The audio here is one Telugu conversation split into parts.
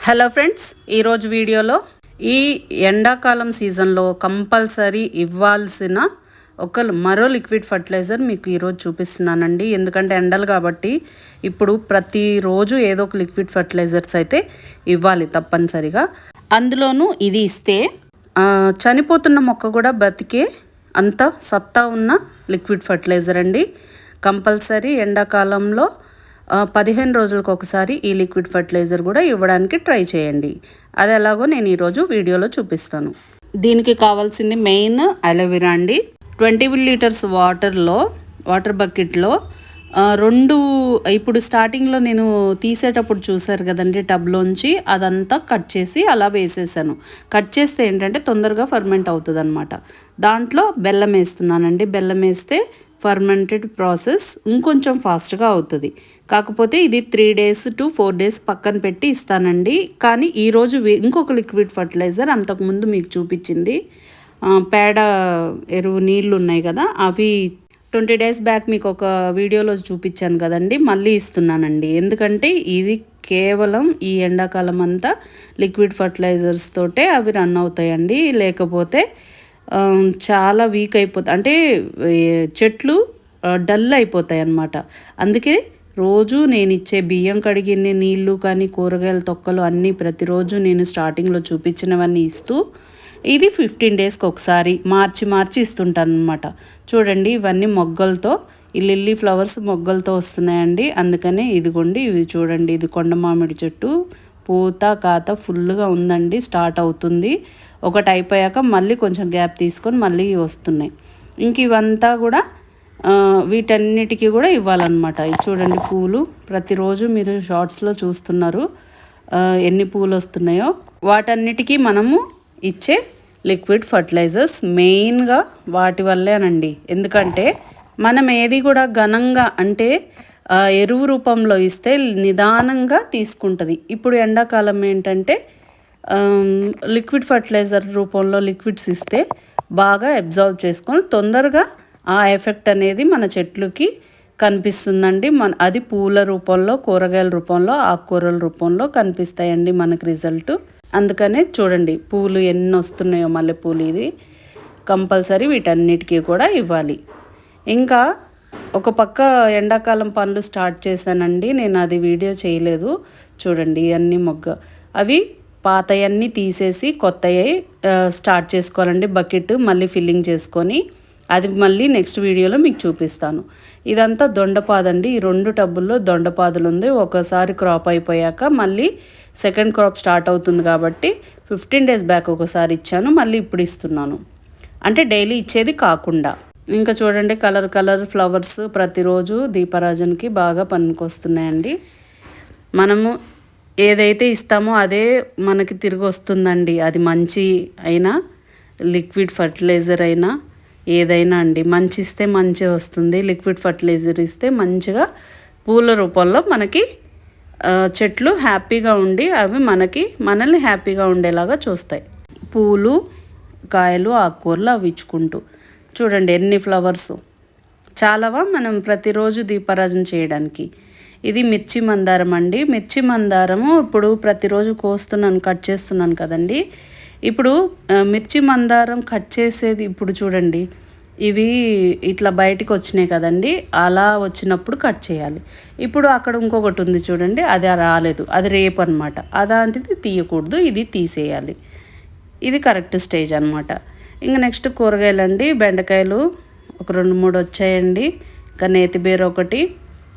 హలో ఫ్రెండ్స్, ఈరోజు వీడియోలో ఈ ఎండాకాలం సీజన్లో కంపల్సరీ ఇవ్వాల్సిన మరో లిక్విడ్ ఫర్టిలైజర్ మీకు ఈరోజు చూపిస్తున్నానండి. ఎందుకంటే ఎండలు కాబట్టి ఇప్పుడు ప్రతిరోజు ఏదో ఒక లిక్విడ్ ఫర్టిలైజర్స్ అయితే ఇవ్వాలి తప్పనిసరిగా. అందులోనూ ఇది ఇస్తే చనిపోతున్న మొక్క కూడా బ్రతికే అంత సత్తా ఉన్న లిక్విడ్ ఫర్టిలైజర్ అండి. కంపల్సరీ ఎండాకాలంలో 15 రోజులకు ఒకసారి ఈ లిక్విడ్ ఫర్టిలైజర్ కూడా ఇవ్వడానికి ట్రై చేయండి. అది ఎలాగో నేను ఈరోజు వీడియోలో చూపిస్తాను. దీనికి కావాల్సింది మెయిన్ అలోవెరా అండి. 20 లీటర్స్ వాటర్ బకెట్లో 2 ఇప్పుడు స్టార్టింగ్లో నేను తీసేటప్పుడు చూసారు కదండి, టబ్లోంచి అదంతా కట్ చేసి అలా వేసేసాను. కట్ చేస్తే ఏంటంటే తొందరగా ఫర్మెంట్ అవుతుంది అనమాట. దాంట్లో బెల్లం వేస్తున్నానండి. బెల్లం వేస్తే ఫర్మెంటెడ్ ప్రాసెస్ ఇంకొంచెం ఫాస్ట్గా అవుతుంది. కాకపోతే ఇది 3 days to 4 days పక్కన పెట్టి ఇస్తానండి. కానీ ఈరోజు ఇంకొక లిక్విడ్ ఫర్టిలైజర్ అంతకుముందు మీకు చూపించింది పేడ ఎరువు నీళ్ళు ఉన్నాయి కదా, అవి 20 days బ్యాక్ మీకు ఒక వీడియోలో చూపించాను కదండి, మళ్ళీ ఇస్తున్నానండి. ఎందుకంటే ఇది కేవలం ఈ ఎండాకాలం అంతా లిక్విడ్ ఫర్టిలైజర్స్ తోటే అవి రన్ అవుతాయండి. లేకపోతే చాలా వీక్ అయిపోతాయి, అంటే చెట్లు డల్ అయిపోతాయి అన్నమాట. అందుకే రోజు నేను ఇచ్చే బియ్యం కడిగిన నీళ్ళు కానీ కూరగాయల తొక్కలు అన్నీ ప్రతిరోజు నేను స్టార్టింగ్లో చూపించినవన్నీ ఇస్తూ ఇది 15 daysకి ఒకసారి మార్చి ఇస్తుంటాను అనమాట. చూడండి, ఇవన్నీ మొగ్గలతో, ఈ లిల్లీ ఫ్లవర్స్ మొగ్గలతో వస్తున్నాయండి. అందుకనే ఇదిగోండి, ఇవి చూడండి, ఇది కొండ మామిడి చెట్టు పూత కాత ఫుల్గా ఉందండి. స్టార్ట్ అవుతుంది. ఒకటి అయిపోయాక మళ్ళీ కొంచెం గ్యాప్ తీసుకొని మళ్ళీ వస్తున్నాయి. ఇంక ఇవంతా కూడా వీటన్నిటికీ కూడా ఇవ్వాలన్నమాట. ఇది చూడండి, పూలు ప్రతిరోజు మీరు షార్ట్స్లో చూస్తున్నారు ఎన్ని పూలు వస్తున్నాయో. వాటన్నిటికీ మనము ఇచ్చే లిక్విడ్ ఫర్టిలైజర్స్ మెయిన్గా వాటి వల్లేనండి. ఎందుకంటే మనం ఏది కూడా ఘనంగా అంటే ఎరువు రూపంలో ఇస్తే నిదానంగా తీసుకుంటుంది. ఇప్పుడు ఎండాకాలం ఏంటంటే లిక్విడ్ ఫర్టిలైజర్ రూపంలో లిక్విడ్స్ ఇస్తే బాగా అబ్జర్వ్ చేసుకొని తొందరగా ఆ ఎఫెక్ట్ అనేది మన చెట్లుకి కనిపిస్తుందండి. అది పూల రూపంలో, కూరగాయల రూపంలో, ఆకుకూరల రూపంలో కనిపిస్తాయండి మనకు రిజల్ట్. అందుకనే చూడండి పూలు ఎన్ని వస్తున్నాయో, మల్లెపూలు. ఇది కంపల్సరీ వీటన్నిటికీ కూడా ఇవ్వాలి. ఇంకా ఒక పక్క ఎండాకాలం పనులు స్టార్ట్ చేశానండి నేను, అది వీడియో చేయలేదు. చూడండి, ఇవన్నీ అవి పాతయన్నీ తీసేసి కొత్తవి స్టార్ట్ చేసుకోవాలండి. బకెట్ మళ్ళీ ఫిల్లింగ్ చేసుకొని అది మళ్ళీ నెక్స్ట్ వీడియోలో మీకు చూపిస్తాను. ఇదంతా దొండపాదండి. ఈ 2 టబ్బుల్లో దొండపాదులు ఉంది. ఒకసారి క్రాప్ అయిపోయాక మళ్ళీ సెకండ్ క్రాప్ స్టార్ట్ అవుతుంది కాబట్టి 15 days బ్యాక్ ఒకసారి ఇచ్చాను, మళ్ళీ ఇప్పుడు ఇస్తున్నాను. అంటే డైలీ ఇచ్చేది కాకుండా. ఇంకా చూడండి, కలర్ ఫ్లవర్స్ ప్రతిరోజు దీపారాజనకి బాగా పనికొస్తున్నాయండి. మనము ఏదైతే ఇస్తామో అదే మనకి తిరిగి వస్తుందండి. అది మంచి అయినా లిక్విడ్ ఫర్టిలైజర్ అయినా ఏదైనా అండి, మంచి ఇస్తే మంచి వస్తుంది. లిక్విడ్ ఫర్టిలైజర్ ఇస్తే మంచిగా పూల రూపంలో మనకి చెట్లు హ్యాపీగా ఉండి అవి మనల్ని హ్యాపీగా ఉండేలాగా చూస్తాయి. పూలు, కాయలు, ఆకుకూరలు అవి ఇచ్చుకుంటూ చూడండి ఎన్ని ఫ్లవర్స్. చాలావా మనం ప్రతిరోజు దీపారాజన చేయడానికి. ఇది మిర్చి మందారం అండి. మిర్చి మందారము ఇప్పుడు ప్రతిరోజు కట్ చేస్తున్నాను కదండి. ఇప్పుడు మిర్చి మందారం కట్ చేసేది ఇప్పుడు చూడండి, ఇవి ఇట్లా బయటికి వచ్చినాయి కదండి, అలా వచ్చినప్పుడు కట్ చేయాలి. ఇప్పుడు అక్కడ ఇంకొకటి ఉంది చూడండి, అది రాలేదు, అది రేపు అనమాట. అలాంటిది తీయకూడదు, ఇది తీసేయాలి. ఇది కరెక్ట్ స్టేజ్ అనమాట. ఇంకా నెక్స్ట్ కూరగాయలండి. బెండకాయలు ఒక 2-3 వచ్చాయండి. ఇంకా నేతిబీర ఒకటి,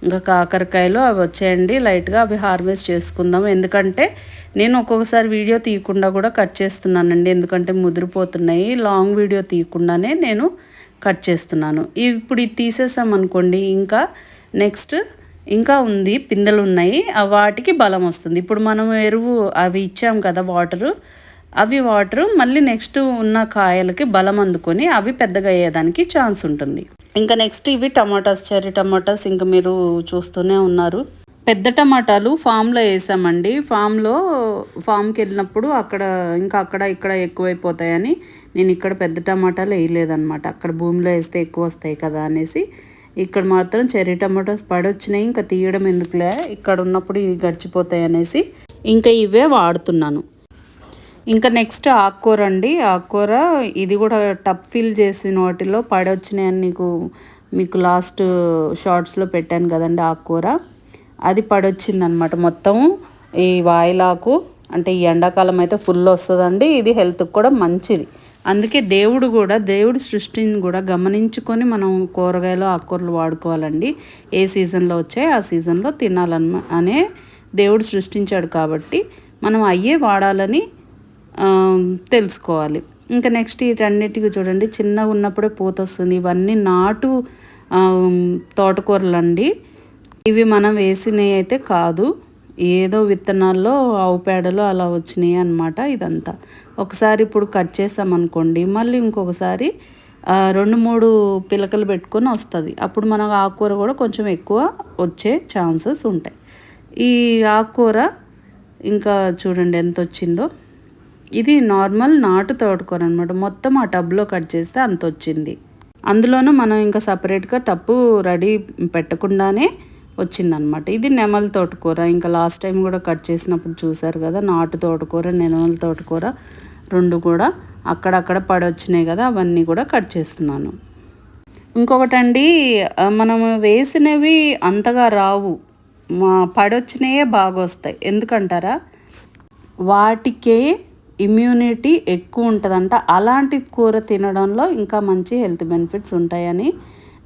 ఇంకా కాకరకాయలు అవి వచ్చాయండి లైట్గా. అవి హార్వెస్ట్ చేసుకుందాం. ఎందుకంటే నేను ఒక్కొక్కసారి వీడియో తీయకుండా కూడా కట్ చేస్తున్నానండి, ఎందుకంటే ముదిరిపోతున్నాయి. లాంగ్ వీడియో తీయకుండానే నేను కట్ చేస్తున్నాను. ఇప్పుడు ఇది తీసేసామనుకోండి, ఇంకా నెక్స్ట్ ఇంకా ఉంది, పిందెలు ఉన్నాయి, వాటికి బలం వస్తుంది. ఇప్పుడు మనం ఎరువు అవి ఇచ్చాం కదా వాటరు మళ్ళీ నెక్స్ట్ ఉన్న కాయలకి బలం అందుకొని అవి పెద్దగా అయ్యేదానికి ఛాన్స్ ఉంటుంది. ఇంకా నెక్స్ట్ ఇవి టమాటాస్, చెర్రీ టమాటాస్. ఇంకా మీరు చూస్తూనే ఉన్నారు. పెద్ద టమాటాలు ఫామ్లో వేసామండి. ఫామ్కి వెళ్ళినప్పుడు అక్కడ ఇక్కడ ఎక్కువైపోతాయని నేను ఇక్కడ పెద్ద టమాటాలు వేయలేదన్నమాట. అక్కడ భూమిలో వేస్తే ఎక్కువ వస్తాయి కదా అనేసి ఇక్కడ మాత్రం చెర్రీ టమాటోస్ పడొచ్చినాయి. ఇంకా తీయడం ఎందుకులే, ఇక్కడ ఉన్నప్పుడు ఇవి గడిచిపోతాయి అనేసి ఇంకా ఇవే వాడుతున్నాను. ఇంకా నెక్స్ట్ ఆకుకూర అండి. ఆకుకూర ఇది కూడా టప్ ఫిల్ చేసిన వాటిలో పడొచ్చినాయని మీకు లాస్ట్ షార్ట్స్లో పెట్టాను కదండి. ఆకుకూర అది పడొచ్చిందనమాట మొత్తం. ఈ వాయిలాకు అంటే ఈ ఎండాకాలం అయితే ఫుల్ వస్తుందండి. ఇది హెల్త్కి కూడా మంచిది. అందుకే దేవుడి సృష్టిని కూడా గమనించుకొని మనం కూరగాయలు ఆకుకూరలు వాడుకోవాలండి. ఏ సీజన్లో వచ్చాయి ఆ సీజన్లో అనే దేవుడు సృష్టించాడు కాబట్టి మనం అయ్యే వాడాలని తెలుసుకోవాలి. ఇంకా నెక్స్ట్ వీటన్నిటికీ చూడండి, చిన్నగా ఉన్నప్పుడే పూత వస్తుంది. ఇవన్నీ నాటు తోటకూరలండి. ఇవి మనం వేసినవి అయితే కాదు, ఏదో విత్తనాల్లో ఆవు పేడలో అలా వచ్చినాయి అన్నమాట. ఇదంతా ఒకసారి ఇప్పుడు కట్ చేసామనుకోండి, మళ్ళీ ఇంకొకసారి 2-3 పిలకలు పెట్టుకొని వస్తుంది. అప్పుడు మనకు ఆకుకూర కూడా కొంచెం ఎక్కువ వచ్చే ఛాన్సెస్ ఉంటాయి. ఈ ఆకుకూర ఇంకా చూడండి ఎంత వచ్చిందో. ఇది నార్మల్ నాటు తోటకూర అనమాట. మొత్తం ఆ టబ్లో కట్ చేస్తే అంత వచ్చింది. అందులోనూ మనం ఇంకా సపరేట్గా టబ్బు రెడీ పెట్టకుండానే వచ్చిందనమాట. ఇది నెమలి తోటకూర. ఇంకా లాస్ట్ టైం కూడా కట్ చేసినప్పుడు చూసారు కదా, నాటు తోటకూర నెమలి తోటకూర 2 కూడా అక్కడక్కడ పడొచ్చినాయి కదా, అవన్నీ కూడా కట్ చేస్తున్నాను. ఇంకొకటండి, మనము వేసినవి అంతగా రావు, పడొచ్చినాయే బాగా వస్తాయి. ఎందుకంటారా, వాటికే ఇమ్యూనిటీ ఎక్కువ ఉంటుందంట. అలాంటి కూర తినడంలో ఇంకా మంచి హెల్త్ బెనిఫిట్స్ ఉంటాయని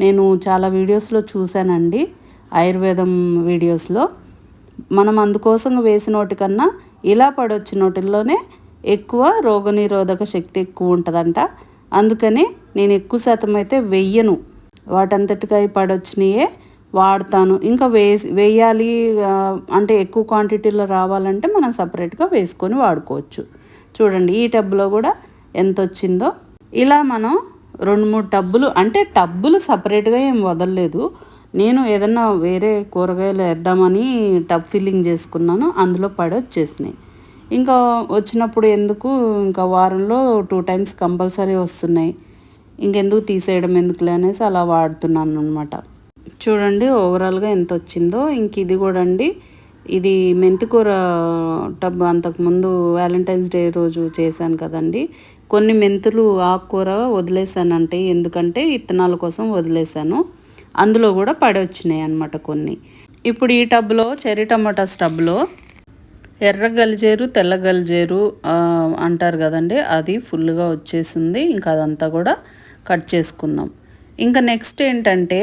నేను చాలా వీడియోస్లో చూశానండి, ఆయుర్వేదం వీడియోస్లో. మనం అందుకోసం వేసిన వాటికన్నా ఇలా పడొచ్చిన వాటిల్లోనే ఎక్కువ రోగనిరోధక శక్తి ఎక్కువ ఉంటుందంట. అందుకని నేను ఎక్కువ శాతం అయితే వెయ్యను, వాటంతటిగా పడొచ్చినాయే వాడతాను. ఇంకా వేయాలి అంటే ఎక్కువ క్వాంటిటీలో రావాలంటే మనం సపరేట్గా వేసుకొని వాడుకోవచ్చు. చూడండి ఈ టబ్బులో కూడా ఎంత వచ్చిందో. ఇలా మనం 2-3 టబ్బులు, అంటే టబ్బులు సపరేట్గా ఏం వదలలేదు, నేను ఏదన్నా వేరే కూరగాయలు వేద్దామని టబ్ ఫిల్లింగ్ చేసుకున్నాను, అందులో వచ్చేసినాయి. ఇంకా వచ్చినప్పుడు ఎందుకు, ఇంకా వారంలో 2 times కంపల్సరీ వస్తున్నాయి, ఇంకెందుకు తీసేయడం ఎందుకులే అనేసి అలా వాడుతున్నాను అనమాట. చూడండి ఓవరాల్గా ఎంత వచ్చిందో. ఇంక ఇది కూడా అండి, ఇది మెంతికూర టబ్ అంతకుముందు వ్యాలంటైన్స్ డే రోజు చేశాను కదండి. కొన్ని మెంతులు ఆకుకూర వదిలేసానంటే, ఎందుకంటే విత్తనాల కోసం వదిలేసాను, అందులో కూడా పడొచ్చినాయి అన్నమాట కొన్ని. ఇప్పుడు ఈ టబ్లో చెర్రీ టమాటాస్ టబ్లో ఎర్ర గలిజేరు తెల్ల గలిజేరు అంటారు కదండి, అది ఫుల్గా వచ్చేసింది. ఇంకా అదంతా కూడా కట్ చేసుకుందాం. ఇంకా నెక్స్ట్ ఏంటంటే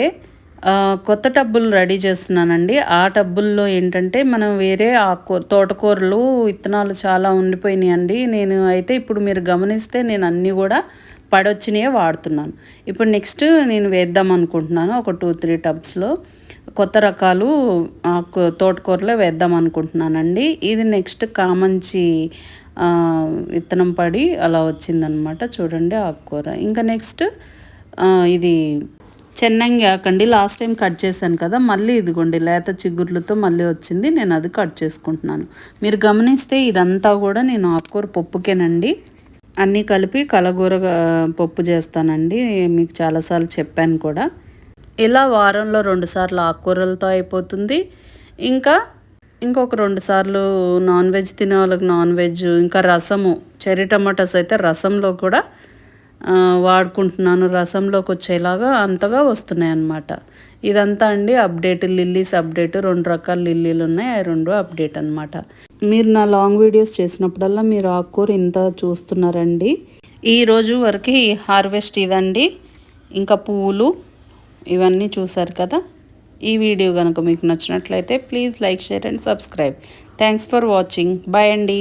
కొత్త టబ్బులు రెడీ చేస్తున్నానండి. ఆ టబ్బుల్లో ఏంటంటే మనం వేరే తోటకూరలు విత్తనాలు చాలా ఉండిపోయినాయి అండి. నేను అయితే ఇప్పుడు మీరు గమనిస్తే నేను అన్నీ కూడా పడొచ్చినాయే వాడుతున్నాను. ఇప్పుడు నెక్స్ట్ నేను వేద్దాం అనుకుంటున్నాను ఒక 2-3 టబ్స్లో కొత్త రకాలు తోటకూరలో వేద్దాం అనుకుంటున్నానండి. ఇది నెక్స్ట్ కామంచి విత్తనం పడి అలా వచ్చిందనమాట. చూడండి ఆకుకూర. ఇంకా నెక్స్ట్ ఇది చెన్నంగి ఆకండి, లాస్ట్ టైం కట్ చేశాను కదా, మళ్ళీ ఇదిగోండి లేత చిగుర్లతో మళ్ళీ వచ్చింది. నేను అది కట్ చేసుకుంటున్నాను. మీరు గమనిస్తే ఇదంతా కూడా నేను ఆకుకూర పప్పుకేనండి, అన్నీ కలిపి కలగూర పప్పు చేస్తానండి. మీకు చాలాసార్లు చెప్పాను కూడా. ఇలా వారంలో 2 సార్లు ఆకుకూరలతో అయిపోతుంది. ఇంకా ఇంకొక 2 సార్లు నాన్ వెజ్ తినే వాళ్ళకి నాన్ వెజ్, ఇంకా రసము, చెర్రీ టమాటాస్ అయితే రసంలో కూడా వాడుకుంటున్నాను. రసంలోకి వచ్చేలాగా అంతగా వస్తున్నాయి అన్నమాట. ఇదంతా అండి అప్డేట్, లిల్లీస్ అప్డేట్. 2 రకాల లిల్లీలు ఉన్నాయి, అవి 2 అప్డేట్ అనమాట. మీరు నా లాంగ్ వీడియోస్ చేసినప్పుడల్లా మీరు ఆకుకూర ఇంత చూస్తున్నారండి. ఈరోజు వరకు హార్వెస్ట్ ఇదండి. ఇంకా పువ్వులు ఇవన్నీ చూసారు కదా. ఈ వీడియో కనుక మీకు నచ్చినట్లయితే please like, share and subscribe. Thanks for watching. Bye అండి.